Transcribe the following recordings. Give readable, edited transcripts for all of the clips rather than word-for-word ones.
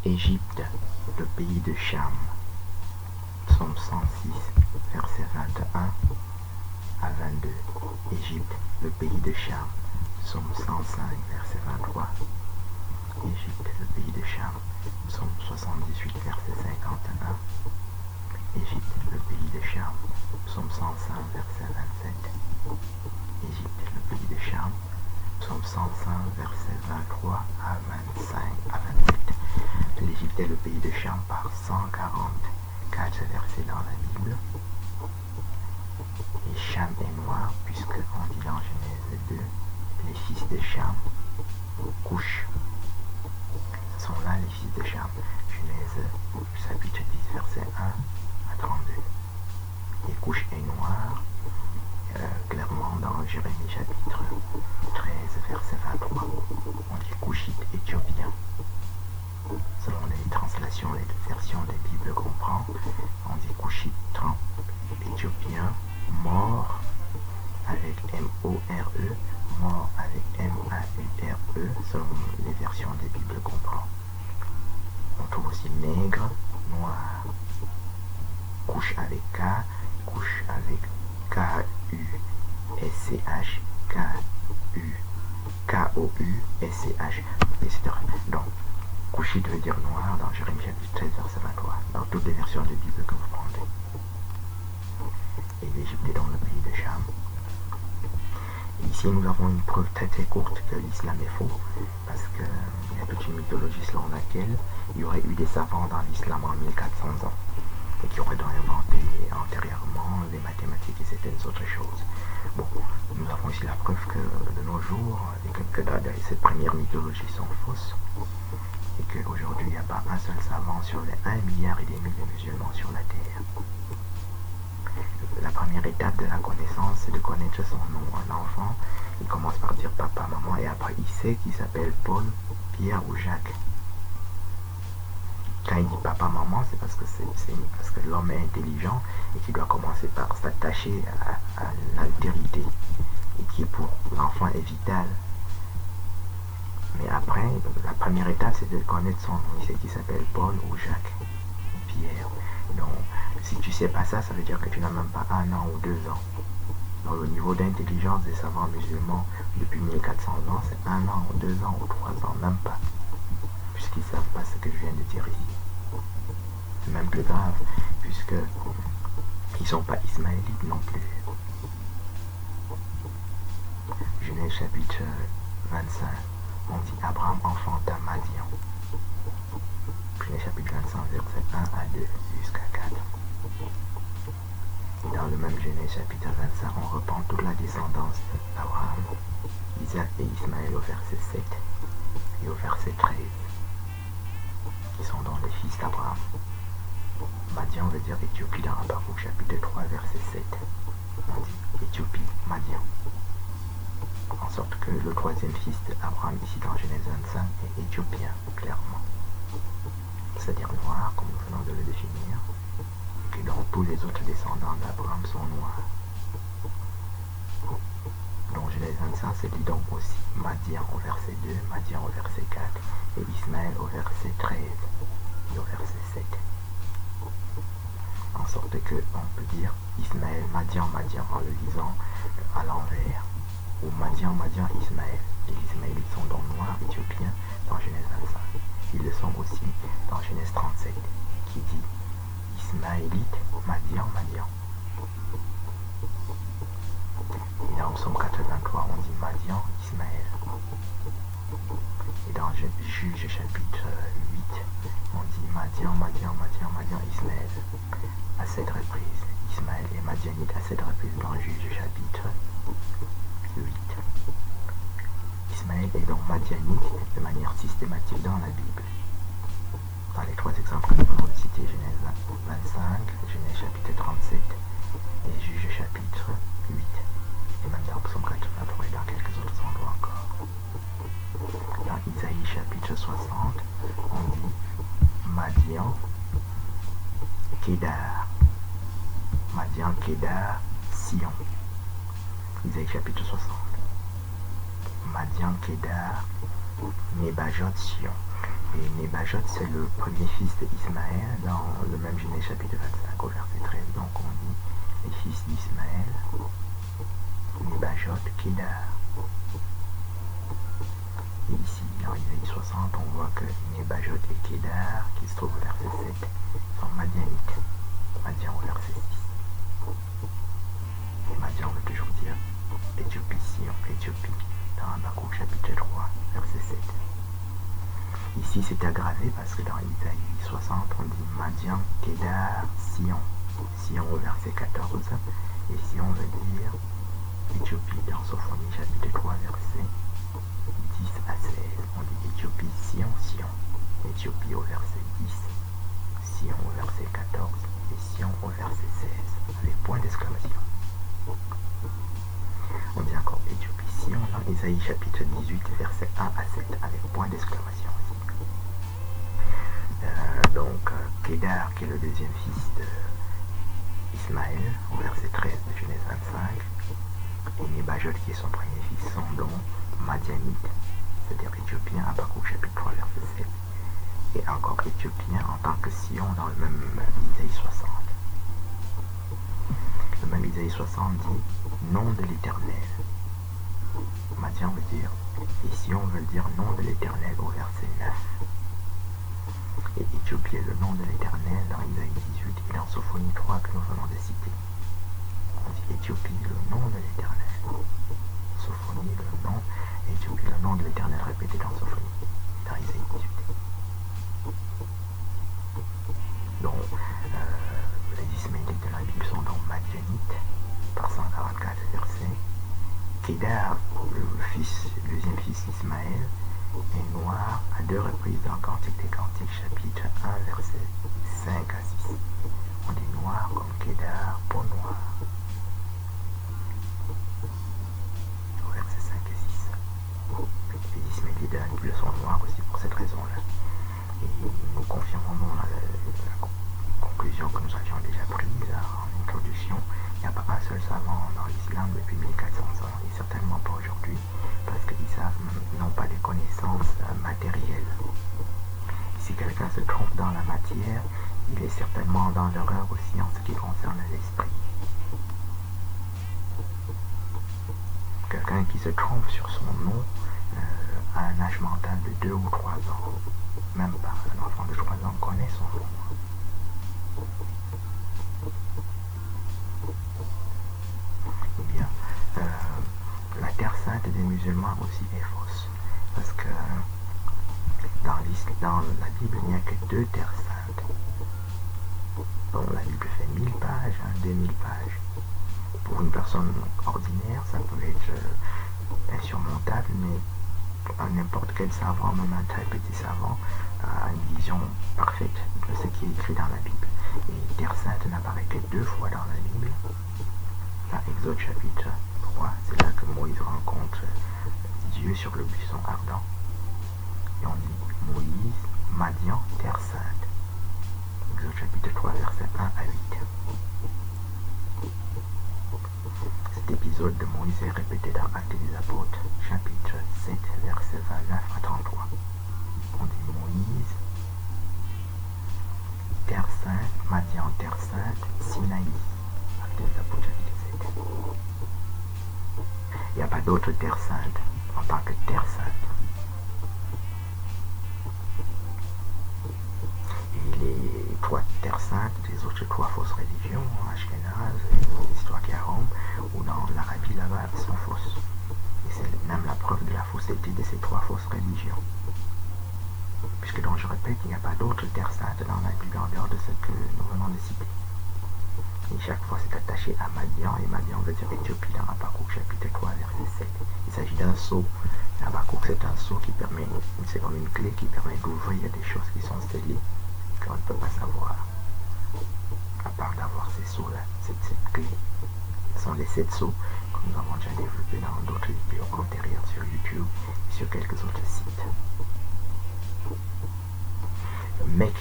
Égypte, le pays de Cham. Psaume 106, versets 21 à 22. Égypte, le pays de Cham. Psaume 105, verset 23. Égypte, le pays de Cham. Psaume 78, verset 51. Égypte, le pays de Cham. Psaume 105, verset 27. Égypte, le pays de Cham. Psaume 105, verset 23 à 25 à 27. L'Égypte est le pays de Cham par 144 versets dans la Bible. Et Cham est noir, puisque on dit dans Genèse 2, les fils de Cham, Couche. Ce sont là les fils de Cham. Genèse chapitre 10, verset 1 à 32. Et Couche est noir, clairement dans Jérémie chapitre 13, verset 23. On dit Couchite éthiopien. Selon les translations, les versions des Bibles qu'on prend, on dit Couchite éthiopien, mort avec M-O-R-E, mort avec M-A-U-R-E, selon les versions des Bibles qu'on prend. On trouve aussi nègre, noir, couche avec K, couche avec K-U-S-C-H, K-U, K-O-U-S-C-H, etc. Donc, Couchite veut dire noir dans Jérémie chapitre 13, verset 23, dans toutes les versions de Bible que vous prendrez. Et l'Égypte est dans le pays de Cham. Et ici, nous avons une preuve très très courte que l'islam est faux, parce qu'il y a toute une mythologie selon laquelle il y aurait eu des savants dans l'islam en 1400 ans, et qui auraient donc inventé antérieurement les mathématiques et certaines autres choses. Bon, nous avons ici la preuve que de nos jours, que ces premières mythologies sont fausses, et qu'aujourd'hui, il n'y a pas un seul savant sur les 1,5 milliard de musulmans sur la Terre. La première étape de la connaissance, c'est de connaître son nom. Un enfant, il commence par dire papa, maman, et après il sait qu'il s'appelle Paul, Pierre ou Jacques. Quand il dit papa, maman, c'est parce que l'homme est intelligent et qu'il doit commencer par s'attacher à l'altérité, et qui pour l'enfant est vital. Mais après, la première étape, c'est de connaître son nom. Il sait qu'il s'appelle Paul ou Jacques ou Pierre. Donc, si tu ne sais pas ça, ça veut dire que tu n'as même pas 1 an ou 2 ans. Donc, le niveau d'intelligence des savants musulmans depuis 1400 ans, c'est 1 an ou 2 ans ou 3 ans, même pas. Puisqu'ils ne savent pas ce que je viens de dire ici. C'est même plus grave, puisqu'ils ne sont pas ismaélites non plus. Genèse chapitre 25. On dit Abraham enfanta Madian. Genèse chapitre 25, verset 1 à 2 jusqu'à 4. Et dans le même Genèse chapitre 25, on reprend toute la descendance d'Abraham, Isaac et Ismaël au verset 7 et au verset 13, qui sont donc les fils d'Abraham. Madian veut dire Éthiopie dans Habakkuk chapitre 3, verset 7. On dit Éthiopie, Madian. En sorte que le troisième fils d'Abraham, ici dans Genèse 25, est éthiopien, clairement. C'est-à-dire noir, comme nous venons de le définir, et que donc tous les autres descendants d'Abraham sont noirs. Donc Genèse 25 se dit donc aussi Madian au verset 2, Madian au verset 4, et Ismaël au verset 13 et au verset 7. En sorte que on peut dire Ismaël, Madian, Madian en le lisant à l'envers. Ou Madian, Madian, Ismaël. Les Ismaélites sont donc noirs, éthiopiens, dans Genèse 25. Ils le sont aussi dans Genèse 37, qui dit Ismaélite, Madian, Madian. Et dans Psaume 83, on dit Madian, Ismaël. Et dans Juge chapitre 8, on dit Madian, Madian, Madian, Madian, Ismaël. À 7 reprises. Ismaël et Madianite à 7 reprises dans Juge chapitre 8. Ismaël est donc madianite de manière systématique dans la Bible. Dans les 3 exemples que nous venons de citer, Genèse 25, Genèse chapitre 37 et Juge chapitre 8. Et même dans Psaume 83 et dans quelques autres endroits encore. Dans Isaïe chapitre 60, on dit Madian, Kédar. Madian, Kédar, Sion. Isaïe chapitre 60. Madian, Kédar, Nebajot, Sion. Et Nebajot, c'est le premier fils d'Ismaël dans le même Genèse chapitre 25 au verset 13. Donc on dit les fils d'Ismaël, Nebajot, Kedar. Et ici, dans Isaïe 60, on voit que Nebajot et Kedar, qui se trouvent au verset 7, sont madianites. Madian au verset 6. Madian veut toujours dire Éthiopie, Sion, Éthiopie, dans Habakkuk chapitre 3, verset 7. Ici, c'est aggravé parce que dans Isaïe 60, on dit Madian, Kedar, Sion. Sion au verset 14. Et Sion veut dire Éthiopie dans Sophonie chapitre 3, verset 10 à 16. On dit Éthiopie, Sion, Sion. Éthiopie au verset 10. Sion au verset 14. Et Sion au verset 16. Avec point d'exclamation. On dit encore Éthiopie, Sion dans Isaïe chapitre 18, verset 1 à 7. Avec point d'exclamation aussi. Kedar, qui est le deuxième fils d'Ismaël, au verset 13 de Genèse 25, et Nebajot, qui est son premier fils, sont donc madianites, c'est-à-dire éthiopiens, Habakkuk chapitre 3, verset 7, et encore éthiopiens en tant que Sion dans le même Isaïe 60. Le même Isaïe 60 dit nom de l'Éternel. Madian veut dire, et Sion veut dire nom de l'Éternel au verset 9. Et Éthiopie est le nom de l'Éternel dans Isaïe 18 et dans Sophonie 3 que nous venons de citer. On dit Éthiopie, le nom de l'Éternel. Sophonie, le nom. Éthiopie, le nom de l'Éternel répété dans Sophonie, dans Isaïe 18. Donc, les Ismaélites de la Bible sont donc madianites, par 144 versets. Kedar, le deuxième fils d'Ismaël, est noir à 2 reprises dans Cantique des Cantiques, chapitre 1, verset 5 à 6. On dit noir comme Kedar, peau noire. Au verset 5 et 6. Les Ismaélites de la Bible sont noirs aussi pour cette raison-là. Et nous confirmons la conclusion que nous avions déjà prise en introduction. Il n'y a pas un seul savant dans l'islam depuis 1400 ans, et certainement pas aujourd'hui, parce qu'ils n'ont pas les connaissances matérielles. Si quelqu'un se trompe dans la matière, il est certainement dans l'erreur aussi en ce qui concerne l'esprit. Quelqu'un qui se trompe sur son nom a un âge mental de 2 ou 3 ans. Même pas, un enfant de 3 ans connaît son nom. Eh bien, la terre sainte des musulmans aussi est fausse. Parce que dans la Bible, il n'y a que 2 terres saintes. Bon, la Bible fait 1000 pages, 2000 pages. Pour une personne ordinaire, ça peut être insurmontable, mais n'importe quel savant, même un très petit savant, a une vision parfaite de ce qui est écrit dans la Bible. Et terre sainte n'apparaît que 2 fois dans la Bible. Dans Exode chapitre 3, c'est là que Moïse rencontre Dieu sur le buisson ardent. Et on dit Moïse, Madian, terre sainte. Exode chapitre 3, versets 1 à 8. Cet épisode de Moïse est répété dans Actes des Apôtres, chapitre 7, versets 29 à 33. On dit Moïse, terre sainte, Madian, terre sainte, Sinaï. Actes des Apôtres, chapitre 7. Il n'y a pas d'autre terre sainte en tant que terre sainte. Et les 3 terres saintes des autres 3 fausses religions, Ashkenaz, les histoires qui à Rome, ou dans l'Arabie là-bas, sont fausses. Et c'est même la preuve de la fausseté de ces 3 fausses religions. Puisque donc je répète, il n'y a pas d'autre terre sainte dans la Bible en dehors de ce que nous venons de citer. Et chaque fois c'est attaché à Madian, et Madian veut dire Éthiopie dans Habakkuk chapitre 3, verset 7. Il s'agit d'un sceau. Habakkuk, c'est un sceau qui permet, c'est comme une clé qui permet d'ouvrir des choses qui sont scellées, qu'on ne peut pas savoir, à part d'avoir ces sceaux-là, cette clé. Ce sont les 7 sceaux que nous avons déjà développés dans d'autres vidéos antérieures sur YouTube et sur quelques autres sites. Mec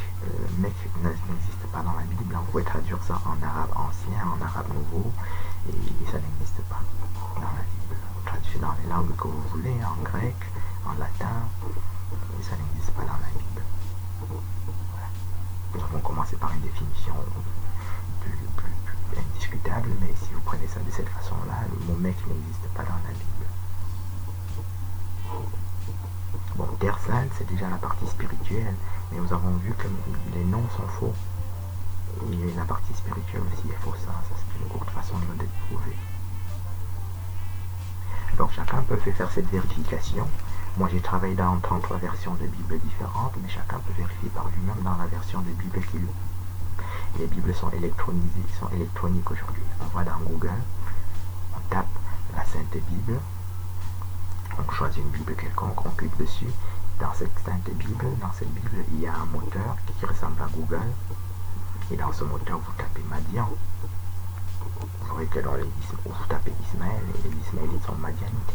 n'existe pas dans la Bible. Vous pouvez traduire ça en arabe ancien, en arabe nouveau, et ça n'existe pas dans la Bible. Vous traduisez dans les langues que vous voulez, en grec, en latin, et ça n'existe pas dans la Bible. Voilà. Nous avons commencé par une définition plus indiscutable, mais si vous prenez ça de cette façon-là, le mot mec n'existe pas dans la Bible. Bon, Terre Sainte, c'est déjà la partie spirituelle, mais nous avons vu que les noms sont faux. Et la partie spirituelle aussi est fausse, ça c'est une courte façon de le prouver. Donc chacun peut faire cette vérification. Moi j'ai travaillé dans 33 versions de Bible différentes, mais chacun peut vérifier par lui-même dans la version de Bible qu'il veut. Les Bibles sont électronisées, sont électroniques aujourd'hui. On va dans Google, on tape la Sainte Bible, on choisit une Bible quelconque, on clique dessus. Dans cette Sainte Bible, il y a un moteur qui ressemble à Google. Et dans ce moteur, vous tapez Madian. Vous verrez que dans vous tapez Ismaël, et les Ismaélites sont Madianites.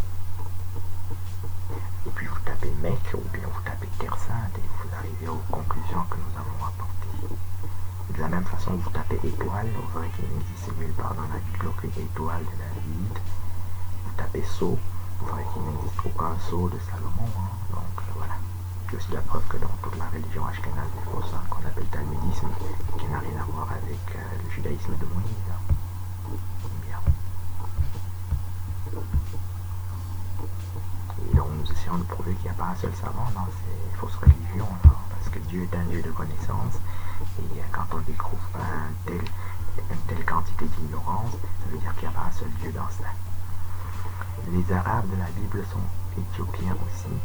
Et puis vous tapez Mec, ou bien vous tapez Terre Sainte, et vous arrivez aux conclusions que nous avons apportées. De la même façon, vous tapez étoile, vous verrez qu'il n'existe nulle part dans la Bible aucune étoile de David. Vous tapez sceau, vous verrez qu'il n'existe aucun sceau de Salomon. Donc voilà. C'est aussi la preuve que dans toute la religion ashkénaze est fausse, qu'on appelle talmudisme, qui n'a rien à voir avec le judaïsme de Moïse. Bien. Et donc nous essayons de prouver qu'il n'y a pas un seul savant dans ces fausses religions, parce que Dieu est un Dieu de connaissance, et quand on découvre une telle quantité d'ignorance, ça veut dire qu'il n'y a pas un seul Dieu dans cela. Les Arabes de la Bible sont éthiopiens aussi.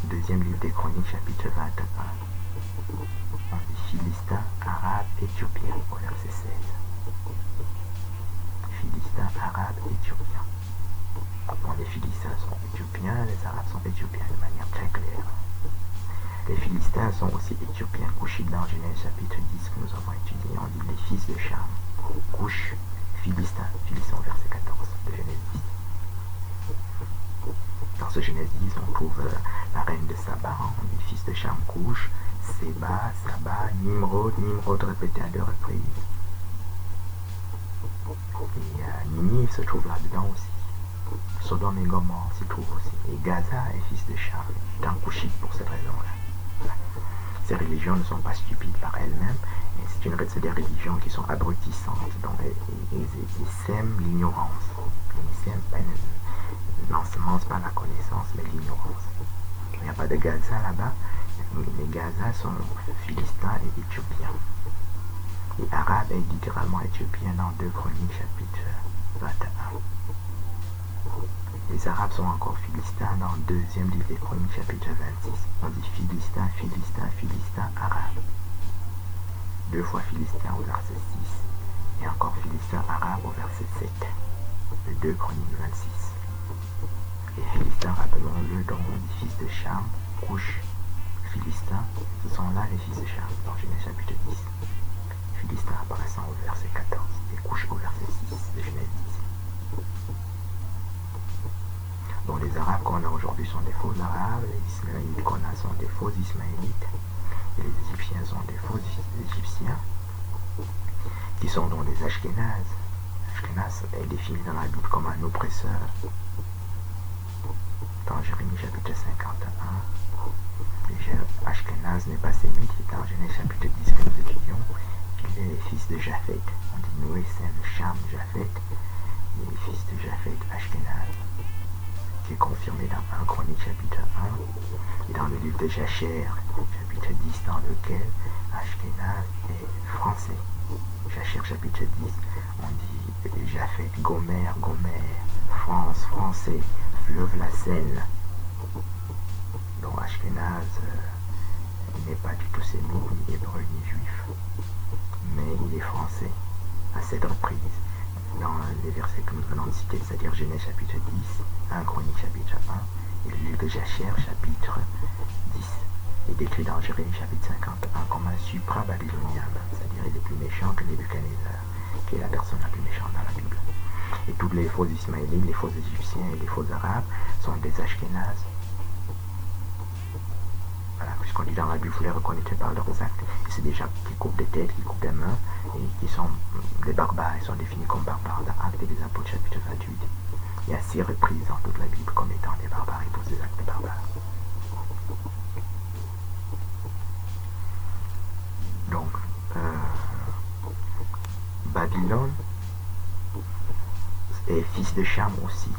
Deuxième livre des Chroniques, chapitre 21. On dit Philistins, Arabes, Éthiopiens, au verset 16. Philistins, Arabes, Éthiopiens. Bon, les Philistins sont éthiopiens, les Arabes sont éthiopiens de manière très claire. Les Philistins sont aussi éthiopiens. Couchites dans Genèse chapitre 10 que nous avons étudié, on dit les fils de Cham. Couche, Philistins, Philistins, verset 14 de Genèse 10. Dans ce Genèse 10, on trouve la reine de Saba, on dit fils de Cham, Couche, Séba, Saba, Nimrod répété à 2 reprises. Et Ninive se trouve là-dedans aussi. Sodome et Gomorrhe s'y trouve aussi. Et Gaza est fils de Cham, est un couchite pour cette raison-là. Voilà. Ces religions ne sont pas stupides par elles-mêmes, c'est des religions qui sont abrutissantes, donc elles sèment l'ignorance. N'ensemencent pas la connaissance, mais l'ignorance. Il n'y a pas de Gaza là-bas. Les Gaza sont philistins et éthiopiens. Et arabe est littéralement éthiopien dans 2 Chroniques chapitre 21. Les Arabes sont encore philistins dans le 2e livre des Chroniques chapitre 26. On dit philistin, philistin, philistin, arabe. 2 fois philistin au verset 6 et encore philistin arabe au verset 7 de 2 Chroniques 26. Les Philistins, rappelons-le, donc les fils de Cham, Couche, Philistins, ce sont là les fils de Cham, dans Genèse chapitre 10. Philistins apparaissant au verset 14 et Couche au verset 6 de Genèse 10. Donc les Arabes qu'on a aujourd'hui sont des faux Arabes, les Ismaélites qu'on a sont des faux Ismaélites, et les Égyptiens sont des faux Égyptiens, qui sont donc des Ashkénazes. Ashkénaz est défini dans la Bible comme un oppresseur. Dans Jérémie chapitre 51, Ashkénaz n'est pas sémite, et dans Genèse chapitre 10 que nous étudions, il est les fils de Japhet. On dit Noé, Sem, Cham, Japhet, les fils de Japhet, Ashkénaz, qui est confirmé dans 1 Chronique chapitre 1, et dans le livre de Jacher, chapitre 10, dans lequel Ashkénaz est français. Jacher chapitre 10, on dit Japhet, Gomer, France, français, fleuve la Seine. Donc Ashkénaz n'est pas du tout sémite, ni hébreu, ni juif, mais il est français à 7 reprises. Dans les versets que nous venons de citer, c'est-à-dire Genèse chapitre 10, 1 Chronique chapitre 1, et le livre de Jacher chapitre 10, est décrit dans Jérémie chapitre 51 comme un supra-babylonien, c'est-à-dire il est plus méchant que Nebuchadnezzar, qui est la personne la plus méchante dans la Bible. Et tous les faux Ismaélites, les faux Égyptiens et les faux Arabes sont des Ashkénazes. Voilà, puisqu'on dit dans la Bible, vous les reconnaîtrez par leurs actes. Et c'est des gens qui coupent des têtes, qui coupent des mains, et qui sont des barbares. Ils sont définis comme barbares dans Actes des Apôtres chapitre 28. Il y a 6 reprises dans toute la Bible comme étant des barbares. de Cham aussi.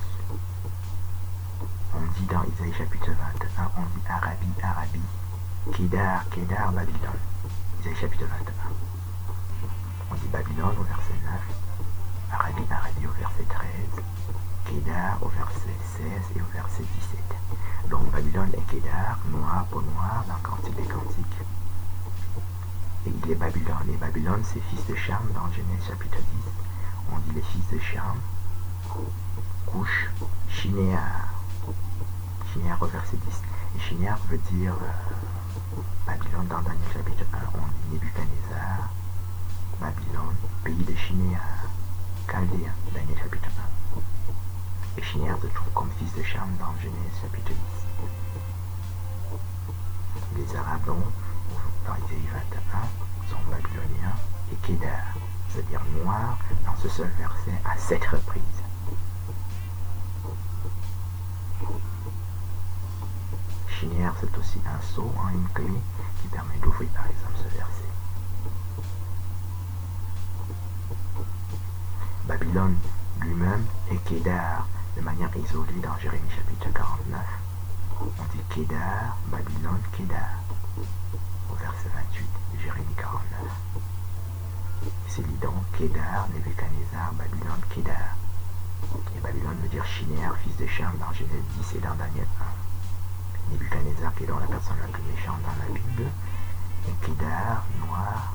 On dit dans Isaïe chapitre 21, on dit Arabi, Arabi, Kedar, Kedar, Babylone. Isaïe chapitre 21. On dit Babylone au verset 9, Arabi, Arabi au verset 13, Kedar au verset 16 et au verset 17. Donc Babylone et Kedar, noir pour noir dans Cantique des Cantiques. Et il est Babylone. Et Babylone, c'est fils de Cham dans Genèse chapitre 10. On dit les fils de Cham, Couche, Shinéar. Shinéar au verset 10. Et Shinéar veut dire Babylone dans Daniel chapitre 1. On dit Nebuchadnezzar, Babylone, pays de Shinéar, Chaldéen, Daniel chapitre 1. Et Shinéar se trouve comme fils de Cham dans Genèse chapitre 10. Les Arabes donc, dans Isaïe 21, sont babyloniens et Kedar, c'est-à-dire noir, dans ce seul verset à 7 reprises. Shinéar, c'est aussi un sceau, une clé qui permet d'ouvrir par exemple ce verset. Babylone lui-même est Kedar de manière isolée dans Jérémie chapitre 49. On dit Kedar, Babylone, Kedar au verset 28 de Jérémie 49. C'est dit donc Kedar, Nebuchadnezzar, Babylone, Kedar. Et Babylone veut dire Shinéar, fils de Cham dans Genèse 10 et dans Daniel 1. Nebuchadnezzar qui est donc la personne la plus méchante dans la Bible. Et Kedar, noir,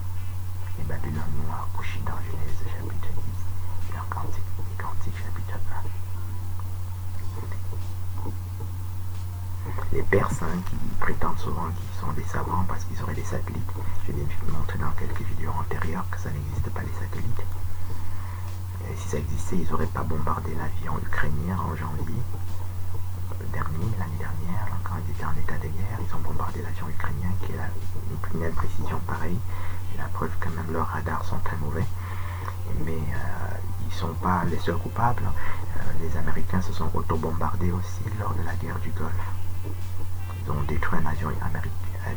et Babylone noir, couché dans Genèse chapitre 10 et dans Cantique chapitre 1. Les Perses qui prétendent souvent qu'ils sont des savants parce qu'ils auraient des satellites. Je vais montrer dans quelques vidéos antérieures que ça n'existe pas les satellites. Et si ça existait, ils n'auraient pas bombardé l'avion ukrainien en janvier dernier, l'année dernière, quand ils étaient en état de guerre. Ils ont bombardé l'avion ukrainien qui a une imprécision pareille. Et la preuve que même leurs radars sont très mauvais. Mais ils ne sont pas les seuls coupables. Les Américains se sont auto-bombardés aussi lors de la guerre du Golfe. Ils ont détruit un avion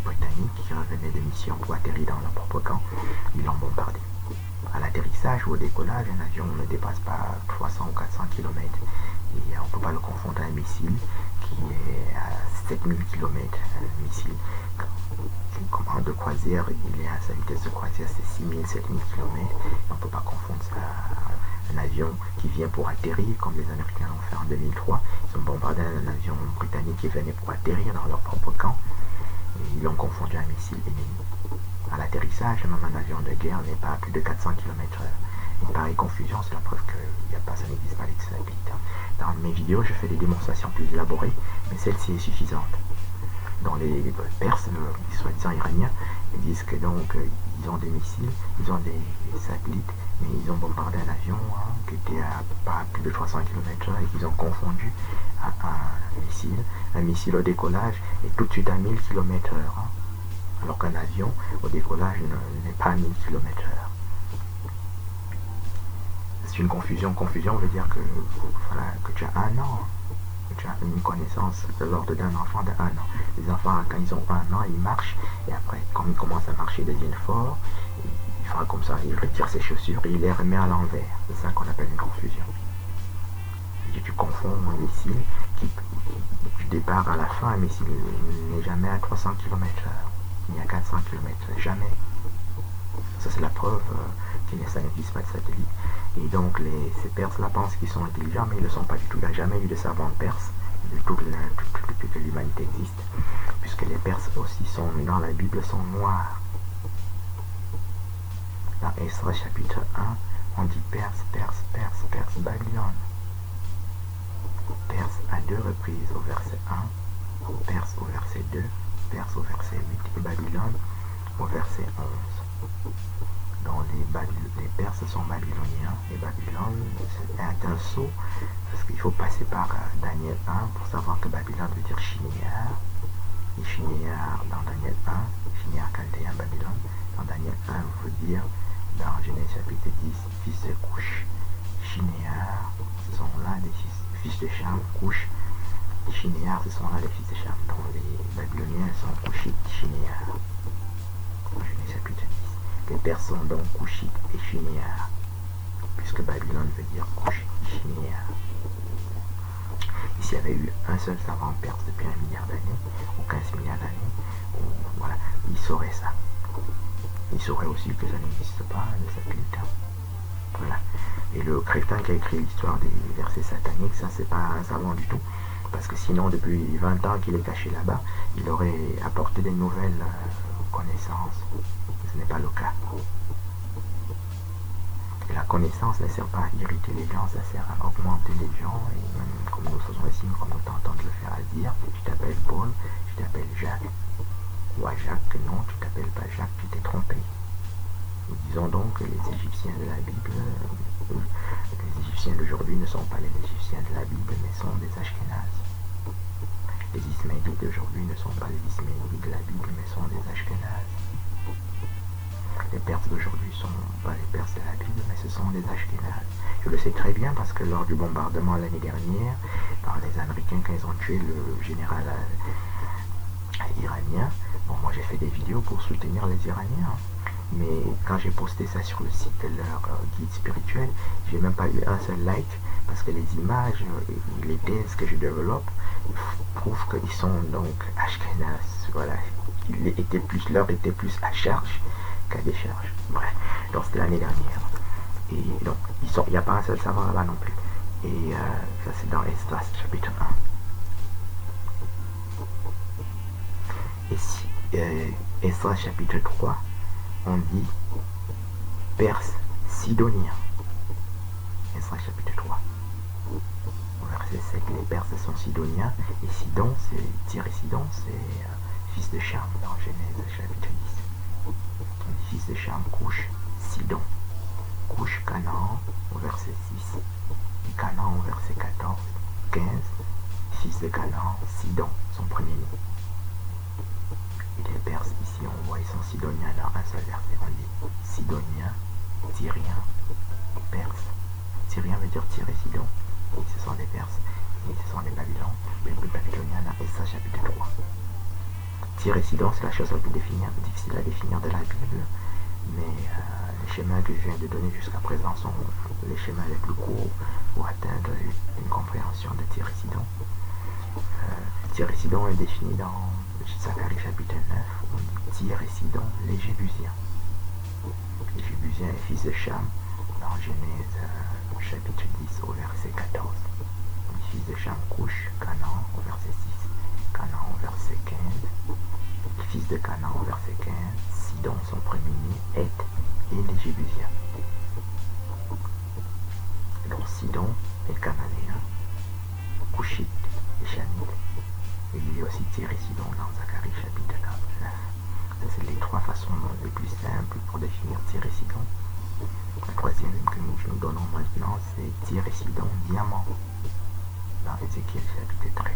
britannique qui revenait de mission pour atterrir dans leur propre camp. Ils l'ont bombardé. À l'atterrissage ou au décollage, un avion ne dépasse pas 300 ou 400 km. Et on ne peut pas le confondre à un missile qui est à 7000 km. Un missile en de croisière, il est à sa vitesse de croisière, c'est 6000, 7000 km. On ne peut pas confondre ça à un avion qui vient pour atterrir, comme les Américains l'ont fait en 2003. Ils ont bombardé un avion britannique qui venait pour atterrir dans leur propre camp. Et ils l'ont confondu à un missile ennemi. À l'atterrissage, même un avion de guerre n'est pas à plus de 400 km/h. Une pareille confusion, c'est la preuve que ça n'existe pas les satellites. Dans mes vidéos, je fais des démonstrations plus élaborées, mais celle-ci est suffisante. Dans les Perses, les soi-disant iraniens, ils disent que donc ils ont des missiles, ils ont des satellites, mais ils ont bombardé un avion qui était à pas plus de 300 km/h et qu'ils ont confondu à un missile au décollage est tout de suite à 1000 km/h, alors qu'un avion au décollage n'est pas à 1000 km/h. C'est une confusion. Confusion veut dire que tu as un an, que tu as une connaissance de l'ordre d'un enfant de 1 an. Les enfants, quand ils ont 1 an, ils marchent, et après, quand ils commencent à marcher, ils deviennent forts, il fera comme ça, il retire ses chaussures et il les remet à l'envers. C'est ça qu'on appelle une confusion. Et tu confonds un missile du départ à la fin, un missile n'est jamais à 300 km/h, ni à 400 km/h, jamais. Ça c'est la preuve ça n'existe pas de satellite. Et donc ces Perses-là pensent qu'ils sont intelligents, mais ils ne le sont pas du tout. Il n'y a jamais eu de savants perses depuis que l'humanité existe, puisque les Perses aussi sont, dans la Bible, sont noirs. Dans Esdras chapitre 1, on dit Perse, Perse, Perse, Perse, Babylone. Perse à 2 reprises au verset 1, Perse au verset 2, Perse au verset 8 et Babylone au verset 11. Donc les Perses sont babyloniens et Babylone est un sceau parce qu'il faut passer par Daniel 1 pour savoir que Babylone veut dire Shinéar. Et Shinéar dans Daniel 1, Shinéar Chaldéen Babylone, dans Daniel 1 veut dire dans Genèse chapitre 10, fils de Couche. Shinéar, ce sont là des fils de Cham, Couche. Shinéar, ce sont là les fils de Cham. Donc les Babyloniens sont Couchites, Shinéar. Dans Genèse chapitre 10. Les Perses sont donc Couchites et Shinéar, puisque Babylone veut dire Couche, Shinéar. s'il y avait eu un seul savant perse depuis 1 milliard d'années, ou 15 milliards d'années, voilà, il saurait ça. Il saurait aussi que ça n'existe pas, le Septuagint. Voilà. Et le crétin qui a écrit l'histoire des versets sataniques, ça c'est pas un savant du tout. Parce que sinon, depuis 20 ans qu'il est caché là-bas, il aurait apporté des nouvelles connaissances. Ce n'est pas le cas. Et la connaissance ne sert pas à irriter les gens, ça sert à augmenter les gens. Et même comme nous faisons ici, comme nous tentons de le faire à dire, tu t'appelles Paul, tu t'appelles Jacques. Ou à Jacques, non, tu t'appelles pas Jacques, tu t'es trompé. Nous disons donc que les Égyptiens de la Bible, les Égyptiens d'aujourd'hui ne sont pas les Égyptiens de la Bible, mais sont des Ashkénazes. Les Ismaélites d'aujourd'hui ne sont pas les Ismaélites de la Bible, mais sont des Ashkénazes. Les Perses d'aujourd'hui ne sont pas les Perses de la Bible, mais ce sont des Ashkénazes. Je le sais très bien parce que lors du bombardement l'année dernière, par les Américains, quand ils ont tué le général iranien, bon, moi j'ai fait des vidéos pour soutenir les Iraniens. Mais quand j'ai posté ça sur le site de leur guide spirituel, j'ai même pas eu un seul like parce que les images, les thèses que je développe prouvent qu'ils sont donc Ashkenaz. Voilà, l'heure était plus à charge qu'à décharge. Bref, donc c'était l'année dernière. Et donc, il n'y a pas un seul savant là-bas non plus. Et ça c'est dans Esdras chapitre 1. Et si Esdras chapitre 3, on dit Perse sidonien. Esdras chapitre 3. Au verset 7, les Perses sont sidoniens. Et Sidon, c'est Tyr et Sidon, c'est fils de Cham dans Genèse chapitre 10. Le fils de Cham, Couche, Sidon. Couche, Canaan au verset 6. Et Canaan au verset 14, 15. Fils de Canaan, Sidon, son premier-né. Et les Perses, ici, on voit, ils sont sidoniens dans un seul verset. On dit sidoniens, tyriens, perses. Tyrien veut dire Tyr et Sidon. Et ce sont des Perses. Et ce sont les Babyloniens dans Esdras chapitre 3. Tyr et Sidon, c'est la chose la plus difficile à définir de la Bible. Mais les schémas que je viens de donner jusqu'à présent sont les schémas les plus courts pour atteindre une compréhension de Tyr et Sidon. Tyr et Sidon est défini dans Zacharie chapitre 9, on dit Tyr et Sidon, les Jébusiens. Les Jébusiens est fils de Cham, dans Genèse chapitre 10 au verset 14. Les fils de Cham, Couche, Canaan au verset 6, Canaan au verset 15. Les fils de Canaan au verset 15, Sidon son premier-né, Heth et les Jébusiens. Donc Sidon est cananéen, Couchite et Chamite. Et il y a aussi Tyr et Sidon dans Zacharie chapitre 9. Ça, c'est les trois façons les plus simples pour définir Tyr et Sidon. La troisième que nous donnons maintenant, c'est Tyr et Sidon, diamant. Dans Ézéchiel chapitre 13,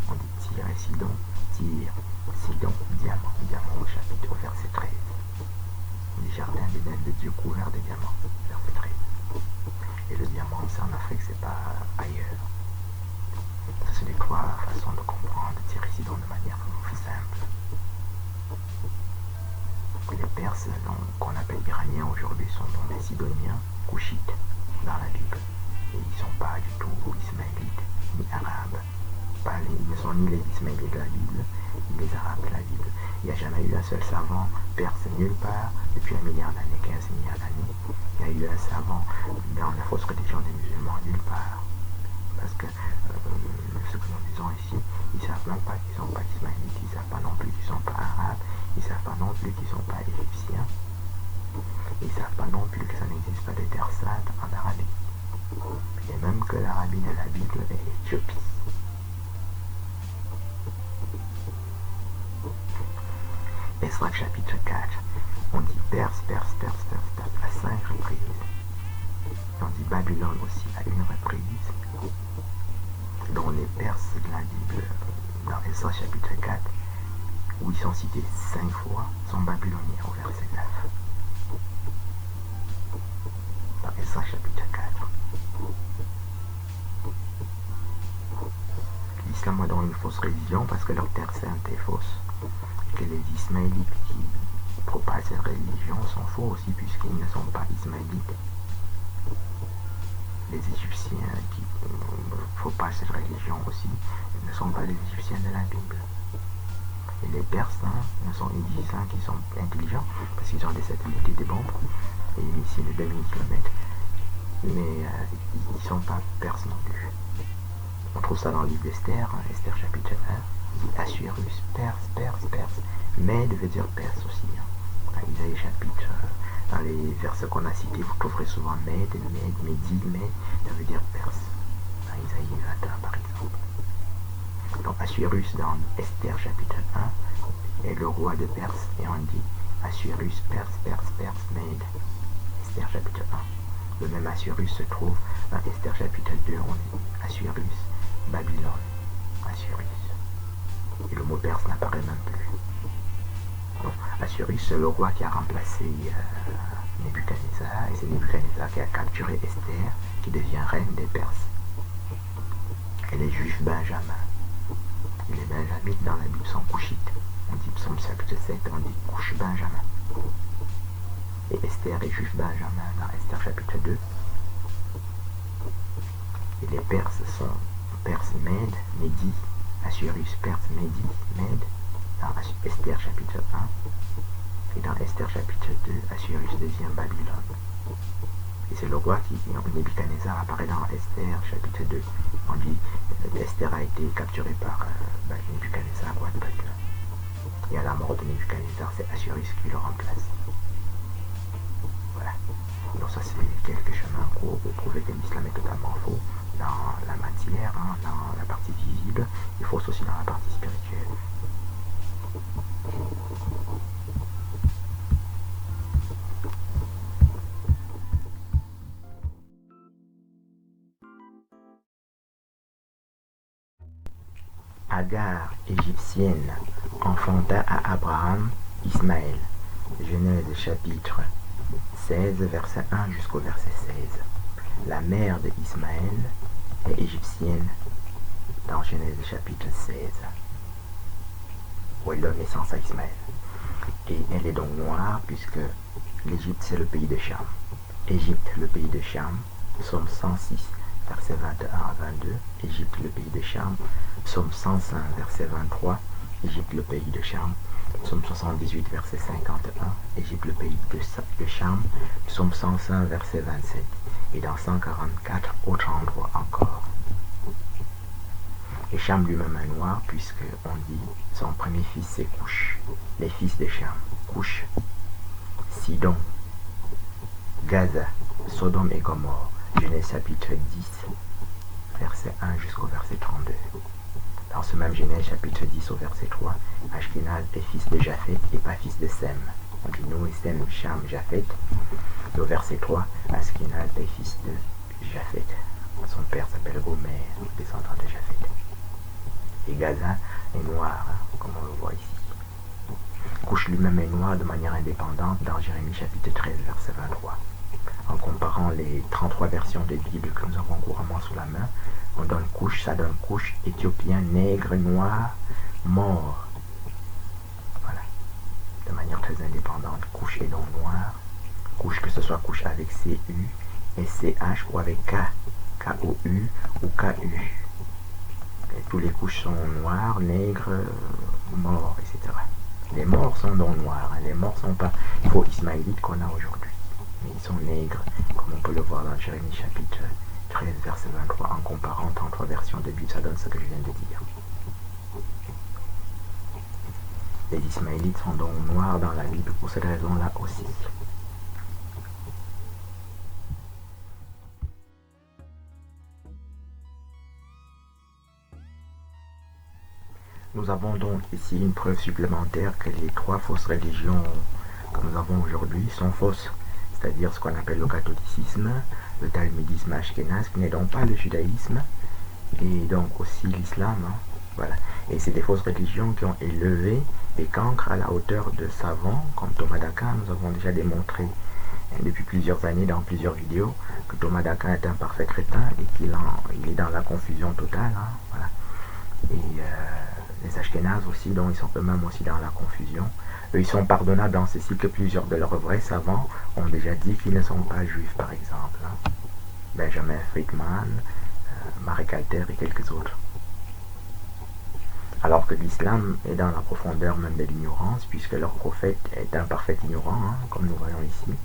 on dit Tyr et Sidon, Tyr, Sidon, diamant, diamant au chapitre au verset 13. Les jardins d'Éden de Dieu couverts de diamants, verset 13. Et le diamant, c'est en Afrique, c'est pas ailleurs. Ça, c'est les trois façons de comprendre Tyr et Sidon de manière simple. Les Perses, qu'on appelle Iraniens aujourd'hui, sont donc des Sidoniens, Couchites, dans la Bible. Et ils ne sont pas du tout ismaélites, ni arabes. Ils ne sont ni les Ismaélites de la Bible, ni les Arabes de la Bible. Il n'y a jamais eu un seul savant perse nulle part depuis 1 milliard d'années, 15 milliards d'années. Il y a eu un savant dans la fausse religion des musulmans nulle part. Parce que ce que nous disons ici, ils ne savent même pas qu'ils ne sont pas ismaélites, ils ne savent pas non plus qu'ils ne sont pas arabes, ils ne savent pas non plus qu'ils ne sont pas égyptiens, ils ne savent pas non plus que ça n'existe pas de terre sainte en Arabie. Et même que l'Arabie de la Bible est Éthiopie. Esdras chapitre 4, on dit Perse à 5 reprises. On dit Babylone aussi à 1 reprise. Dont les Perses de la Bible, dans Esdras chapitre 4, où ils sont cités 5 fois, sont babyloniens au verset 9. Dans Esdras chapitre 4. L'islam a donc une fausse religion parce que leur terre sainte est fausse. Et que les Ismaélites qui propagent cette religion sont faux aussi puisqu'ils ne sont pas Ismaélites. Les Égyptiens qui propagent cette religion aussi pas les Égyptiens de la Bible. Et les Perses, ils disent qu'ils sont intelligents parce qu'ils ont des satellites et des bombes et des missiles de 2000 km. Mais ils ne sont pas Perses non plus. On trouve ça dans le livre d'Esther, Esther chapitre 1. Il dit Assuérus, Perse. Mède veut dire Perse aussi. Dans Isaïe chapitre, dans les versets qu'on a cités, vous trouverez souvent Mède, Médie, ça veut dire Perse. Dans Isaïe 21 par exemple. Donc Assuérus dans Esther chapitre 1 est le roi de Perse et on dit Assuérus, Perse, Mède. Esther chapitre 1. Le même Assuérus se trouve dans Esther chapitre 2, on dit Assuérus, Babylone, Assuérus. Et le mot perse n'apparaît même plus. Donc, Assuérus, c'est le roi qui a remplacé Nebuchadnezzar, et c'est Nebuchadnezzar qui a capturé Esther, qui devient reine des Perses. Et les Juifs Benjamin. Et les Benjamites dans la Bible sont couchites. On dit Psaume chapitre 7, on dit couche Benjamin. Et Esther est Juif Benjamin dans Esther chapitre 2. Et les Perses sont Perse Mède, Médie, Assuérus, Perse, Médie, Mède, dans Esther chapitre 1. Et dans Esther chapitre 2, Assuérus devient Babylone. Et c'est le roi qui, Nebuchadnezzar, apparaît dans Esther chapitre 2. On dit Esther a été capturée par Nebuchadnezzar, roi de Babylone. Et à la mort de Nebuchadnezzar, c'est Assuérus qui le remplace. Voilà. Donc ça c'est quelques chemins courts pour prouver que l'islam est totalement faux dans la matière, dans la partie visible, et faux aussi dans la partie spirituelle. Agar, égyptienne, enfanta à Abraham Ismaël. Genèse chapitre 16, verset 1 jusqu'au verset 16. La mère d'Ismaël est égyptienne dans Genèse chapitre 16, où elle donne naissance à Ismaël. Et elle est donc noire puisque l'Égypte c'est le pays de Cham. Égypte, le pays de Cham, Psaume 106, verset 21 à 22. Égypte, le pays de Cham, Psaume 105, verset 23. Égypte, le pays de Cham, Psaume 78, verset 51. Égypte, le pays de Cham, Psaume 105, verset 27. Et dans 144 autres endroits encore. Et Cham lui-même est noir puisque on dit son premier fils c'est Couche. Les fils de Cham, Couche, Sidon, Gaza, Sodome et Gomorrhe. Genèse chapitre 10, verset 1 jusqu'au verset 32. Dans ce même Genèse chapitre 10 au verset 3, Ashkenaz est fils de Japhet et pas fils de Sem. On dit Noé, Sem, Cham, Japhet. Et au verset 3, Ashkenaz est fils de Japhet. Son père s'appelle Gomer, descendant de Japhet. Et Gaza est noir, comme on le voit ici. Couche lui-même est noir de manière indépendante dans Jérémie chapitre 13, verset 23. En comparant les 33 versions de Bible que nous avons couramment sous la main, on donne Couche, ça donne Couche, éthiopien, nègre, noir, mort. Voilà. De manière très indépendante, Couche est donc noir. Couche, que ce soit Couche avec C-U, S-C-H ou avec K, K-O-U ou K-U. Et tous les couches sont noirs, nègres, morts, etc. Les morts sont donc noirs, les morts sont pas faux ismaélites qu'on a aujourd'hui. Mais ils sont nègres, comme on peut le voir dans Jérémie chapitre 13, verset 23, en comparant 33 versions de Bible, ça donne ce que je viens de dire. Les Ismaélites sont donc noirs dans la Bible pour cette raison-là aussi. Nous avons donc ici une preuve supplémentaire que les trois fausses religions que nous avons aujourd'hui sont fausses. C'est-à-dire ce qu'on appelle le catholicisme, le talmudisme ashkénaze, qui n'est donc pas le judaïsme, et donc aussi l'islam. Voilà. Et c'est des fausses religions qui ont élevé des cancres à la hauteur de savants, comme Thomas d'Aquin. Nous avons déjà démontré depuis plusieurs années dans plusieurs vidéos que Thomas d'Aquin est un parfait crétin et qu'il est dans la confusion totale. Voilà. Et les ashkénazes aussi, donc ils sont eux-mêmes aussi dans la confusion. Eux, ils sont pardonnables dans ceci que plusieurs de leurs vrais savants ont déjà dit qu'ils ne sont pas juifs, par exemple. Benjamin Friedman, Marek Alter et quelques autres. Alors que l'islam est dans la profondeur même de l'ignorance, puisque leur prophète est un parfait ignorant, hein, comme nous voyons ici,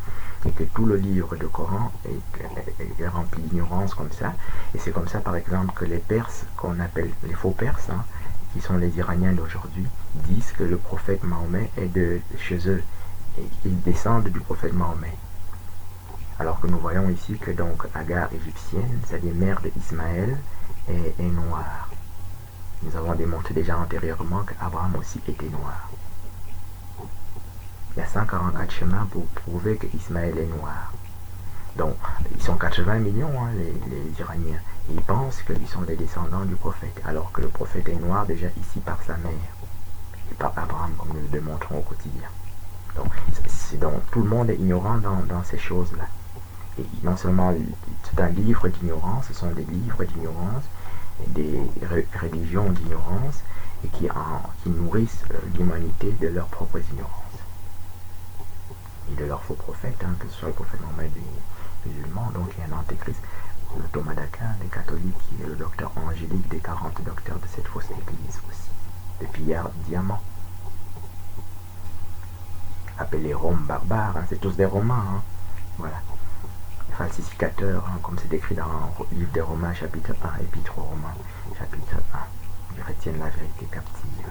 et que tout le livre du Coran est rempli d'ignorance comme ça. Et c'est comme ça, par exemple, que les Perses, qu'on appelle les faux Perses, hein, qui sont les Iraniens d'aujourd'hui, disent que le prophète Mahomet est de chez eux, et qu'ils descendent du prophète Mahomet. Alors que nous voyons ici que donc Agar égyptienne, c'est-à-dire mère d'Ismaël, est noire. Nous avons démontré déjà antérieurement qu'Abraham aussi était noir. Il y a 144 chemins pour prouver qu'Ismaël est noir. Donc, ils sont 80 millions, hein, les Iraniens. Et ils pensent qu'ils sont les descendants du prophète, alors que le prophète est noir déjà ici par sa mère, et par Abraham, comme nous le démontrons au quotidien. Donc tout le monde est ignorant dans ces choses-là. Et non seulement c'est un livre d'ignorance, ce sont des livres d'ignorance, des religions d'ignorance, et qui nourrissent l'humanité de leur propre ignorance. Et de leurs faux prophètes, hein, que ce soit le prophète Mohammed des musulmans, donc il y a un antéchrist, le Thomas d'Aquin des catholiques, qui est le docteur angélique des 40 docteurs de cette fausse église aussi, de Pierre Diamant. Appelés Roms barbares, hein, c'est tous des Romains, hein, voilà. Falsificateurs, hein, comme c'est décrit dans le livre des Romains, chapitre 1, épître aux Romains, chapitre 1. Ils retiennent la vérité captive.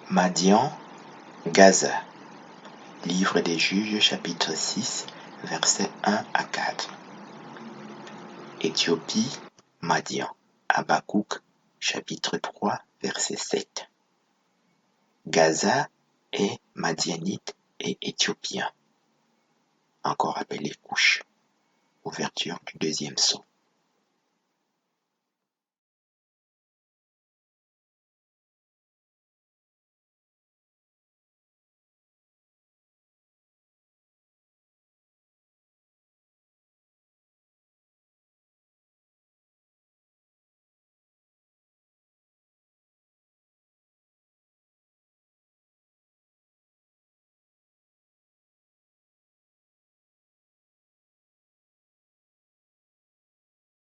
Madian, Gaza. Livre des Juges, chapitre 6, versets 1 à 4. Éthiopie, Madian. Habakkuk, chapitre 3, verset 7. Gaza est madianite et éthiopien, encore appelé Couche. Ouverture du deuxième sceau.